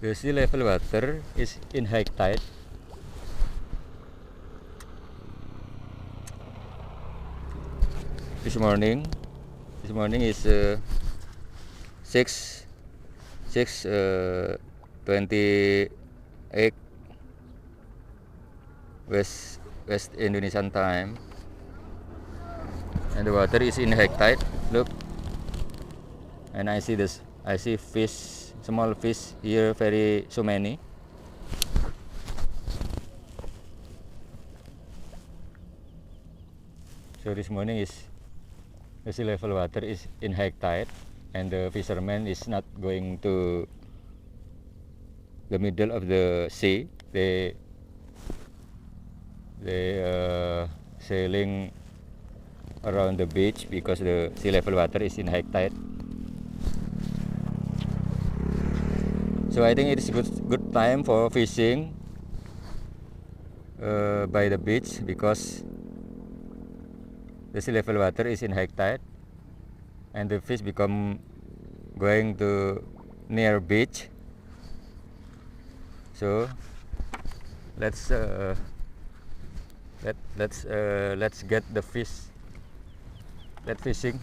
The sea level water is in high tide. This morning is 6:28 West Indonesian time, and the water is in high tide. Look, and I see fish, small fish here, so many. So this morning the sea level water is in high tide, and the fishermen is not going to the middle of the sea. They sailing around the beach because the sea level water is in high tide. So I think it is good time for fishing by the beach, because the sea level water is in high tide, and the fish become going to near beach. So let's get the fish. Let's fishing.